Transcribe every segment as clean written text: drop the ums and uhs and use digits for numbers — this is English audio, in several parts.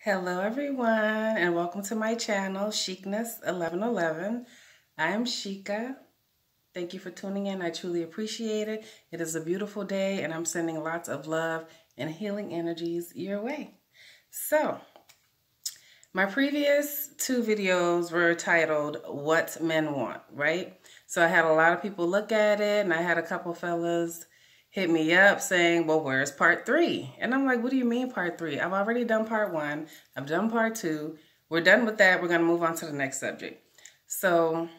Hello everyone and welcome to my channel, Chicness 1111. I am Chica. Thank you for tuning in. I truly appreciate it. It is a beautiful day and I'm sending lots of love and healing energies your way. So, my previous two videos were titled What Men Want, right? So I had a lot of people look at it and I had a couple fellas hit me up saying, well, where's part 3? And I'm like, what do you mean part 3? I've already done part 1. I've done part 2. We're done with that. We're going to move on to the next subject. So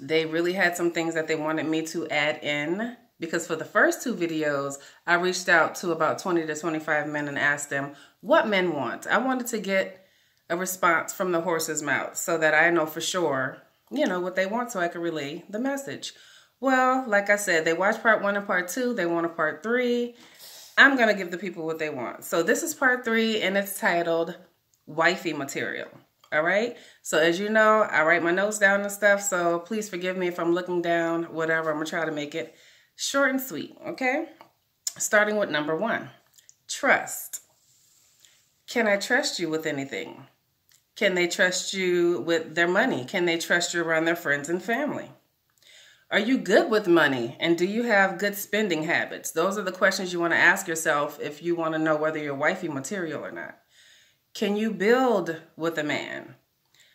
they really had some things that they wanted me to add in, because for the first two videos, I reached out to about 20 to 25 men and asked them what men want. I wanted to get a response from the horse's mouth so that I know for sure, what they want so I can relay the message. Well, like I said, they watched part 1 and part 2. They want a part 3. I'm going to give the people what they want. So this is part 3 and it's titled Wifey Material. All right. So as you know, I write my notes down and stuff. So please forgive me if I'm looking down, whatever. I'm going to try to make it short and sweet. Okay. Starting with number 1, trust. Can I trust you with anything? Can they trust you with their money? Can they trust you around their friends and family? Are you good with money, and do you have good spending habits? Those are the questions you want to ask yourself if you want to know whether you're wifey material or not. Can you build with a man?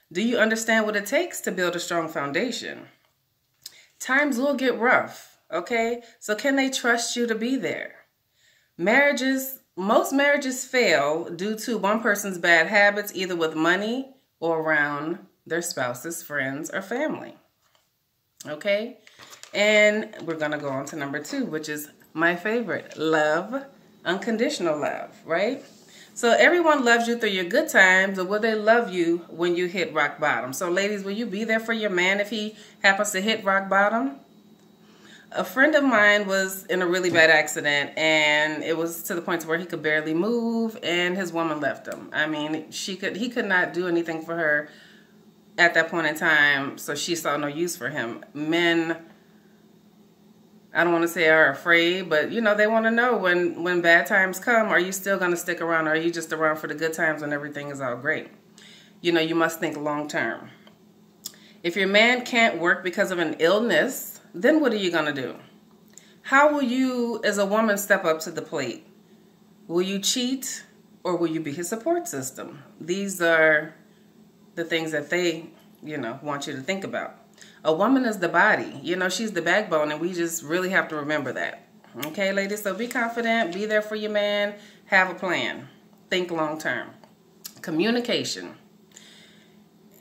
Do you understand what it takes to build a strong foundation? Times will get rough, okay? So can they trust you to be there? Most marriages fail due to one person's bad habits, either with money or around their spouse's friends or family. Okay, and we're going to go on to number 2, which is my favorite, love, unconditional love, right? So everyone loves you through your good times, or will they love you when you hit rock bottom? So ladies, will you be there for your man if he happens to hit rock bottom? A friend of mine was in a really bad accident, and it was to the point where he could barely move, and his woman left him. I mean, he could not do anything for her at that point in time, so she saw no use for him. Men, I don't want to say are afraid, but they want to know when bad times come, are you still going to stick around, or are you just around for the good times when everything is all great? You must think long term. If your man can't work because of an illness, then what are you going to do? How will you as a woman step up to the plate? Will you cheat, or will you be his support system? These are the things that they, want you to think about. A woman is the body. She's the backbone, and we just really have to remember that. Okay, ladies? So be confident. Be there for your man. Have a plan. Think long term. Communication.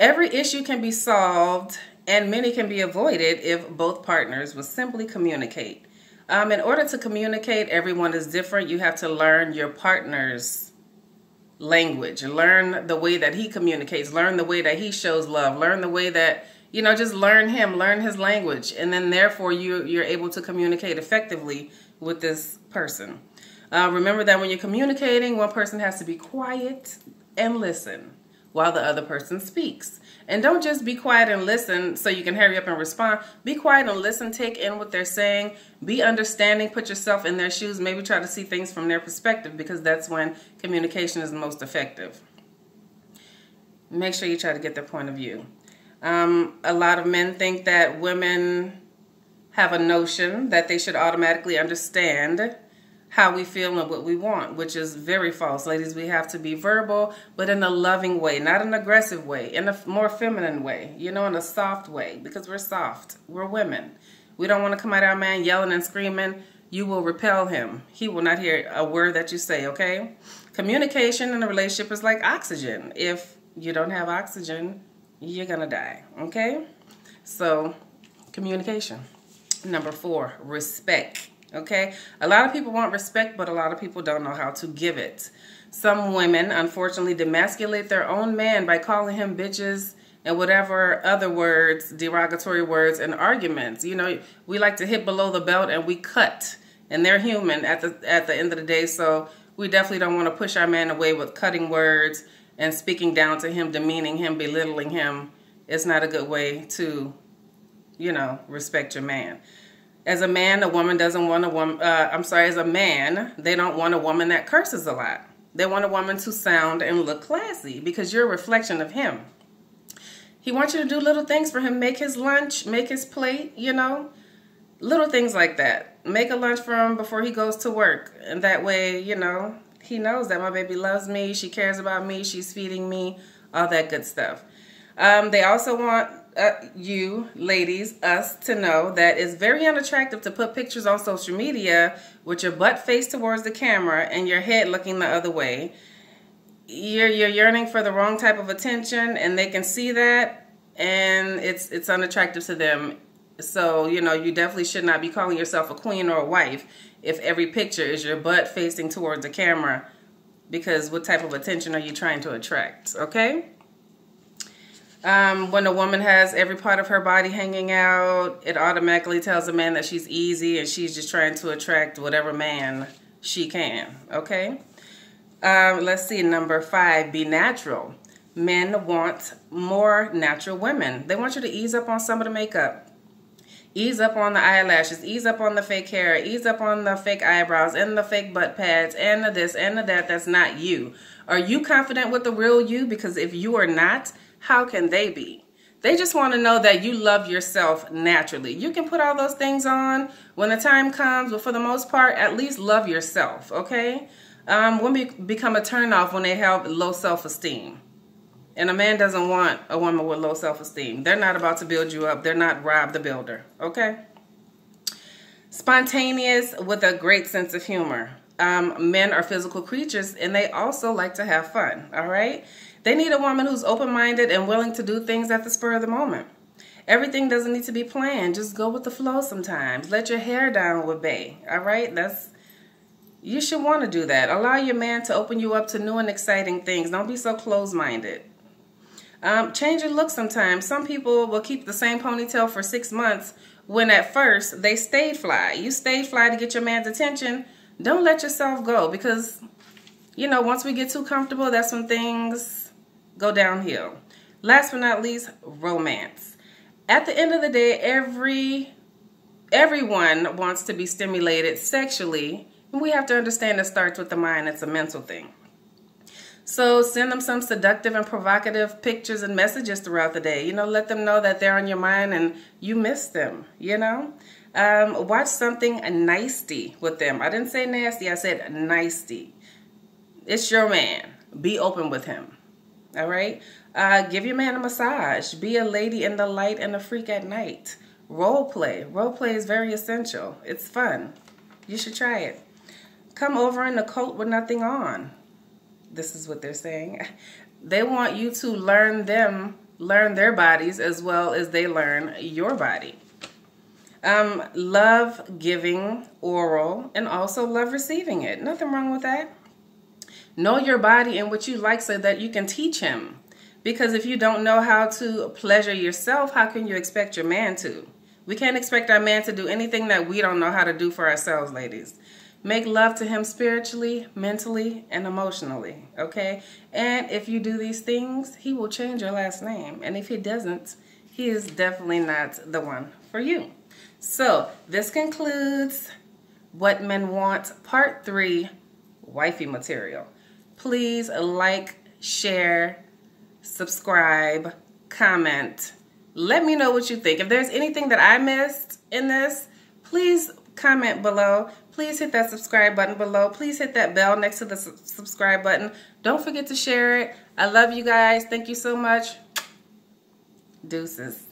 Every issue can be solved, and many can be avoided if both partners will simply communicate. In order to communicate, everyone is different. You have to learn your partner's language, learn the way that he communicates, learn the way that he shows love, learn the way that, just learn him, learn his language. And then therefore you're able to communicate effectively with this person. Remember that when you're communicating, one person has to be quiet and listen while the other person speaks. And don't just be quiet and listen so you can hurry up and respond. Be quiet and listen, take in what they're saying, be understanding, put yourself in their shoes, maybe try to see things from their perspective, because that's when communication is most effective. Make sure you try to get their point of view. A lot of men think that women have a notion that they should automatically understand how we feel and what we want, which is very false. Ladies, we have to be verbal, but in a loving way, not an aggressive way, in a more feminine way, in a soft way, because we're soft. We're women. We don't want to come at our man yelling and screaming. You will repel him. He will not hear a word that you say, okay? Communication in a relationship is like oxygen. If you don't have oxygen, you're going to die, okay? So, communication. Number 4, respect. Okay, a lot of people want respect, but a lot of people don't know how to give it. Some women, unfortunately, demasculate their own man by calling him bitches and whatever other words, derogatory words, and arguments. We like to hit below the belt and we cut, and they're human at the end of the day. So we definitely don't want to push our man away with cutting words and speaking down to him, demeaning him, belittling him. It's not a good way to, respect your man. As a man, a woman doesn't want a woman, as a man, they don't want a woman that curses a lot. They want a woman to sound and look classy because you're a reflection of him. He wants you to do little things for him. Make his lunch, make his plate, you know. Little things like that. Make a lunch for him before he goes to work. And that way, you know, he knows that my baby loves me, she cares about me, she's feeding me, all that good stuff. They also want you, ladies, us to know that it's very unattractive to put pictures on social media with your butt faced towards the camera and your head looking the other way. You're yearning for the wrong type of attention, and they can see that, and it's unattractive to them. So, you know, you definitely should not be calling yourself a queen or a wife if every picture is your butt facing towards the camera, because what type of attention are you trying to attract, okay? When a woman has every part of her body hanging out, it automatically tells a man that she's easy and she's just trying to attract whatever man she can, okay? Let's see, number 5, be natural. Men want more natural women. They want you to ease up on some of the makeup. Ease up on the eyelashes, ease up on the fake hair, ease up on the fake eyebrows and the fake butt pads and the this and the that that's not you. Are you confident with the real you? Because if you are not, how can they be? They just want to know that you love yourself naturally. You can put all those things on when the time comes, but for the most part, at least love yourself, okay? Women become a turnoff when they have low self-esteem. And a man doesn't want a woman with low self-esteem. They're not about to build you up. They're not Rob the Builder, okay? Spontaneous with a great sense of humor. Men are physical creatures, and they also like to have fun, all right? They need a woman who's open-minded and willing to do things at the spur of the moment. Everything doesn't need to be planned. Just go with the flow sometimes. Let your hair down with bae, all right? You should want to do that. Allow your man to open you up to new and exciting things. Don't be so closed-minded. Change your look sometimes. Some people will keep the same ponytail for 6 months when at first they stayed fly. You stayed fly to get your man's attention. Don't let yourself go because, you know, once we get too comfortable, that's when things go downhill. Last but not least, romance. At the end of the day, everyone wants to be stimulated sexually. And we have to understand it starts with the mind. It's a mental thing. So send them some seductive and provocative pictures and messages throughout the day. You know, let them know that they're on your mind and you miss them, you know. Watch something nasty with them. I didn't say nasty, I said nasty. It's your man. Be open with him, all right? Give your man a massage. Be a lady in the light and a freak at night. Role play. Role play is very essential. It's fun. You should try it. Come over in a coat with nothing on. This is what they're saying. They want you to learn their bodies as well as they learn your body. Love giving oral and also love receiving it. Nothing wrong with that. Know your body and what you like so that you can teach him. Because if you don't know how to pleasure yourself, how can you expect your man to? We can't expect our man to do anything that we don't know how to do for ourselves, ladies. Make love to him spiritually, mentally, and emotionally, okay? And if you do these things, he will change your last name. And if he doesn't, he is definitely not the one for you. So this concludes What Men Want, Part 3, Wifey Material. Please like, share, subscribe, comment. Let me know what you think. If there's anything that I missed in this, please comment below. Please hit that subscribe button below. Please hit that bell next to the subscribe button. Don't forget to share it. I love you guys. Thank you so much. Deuces.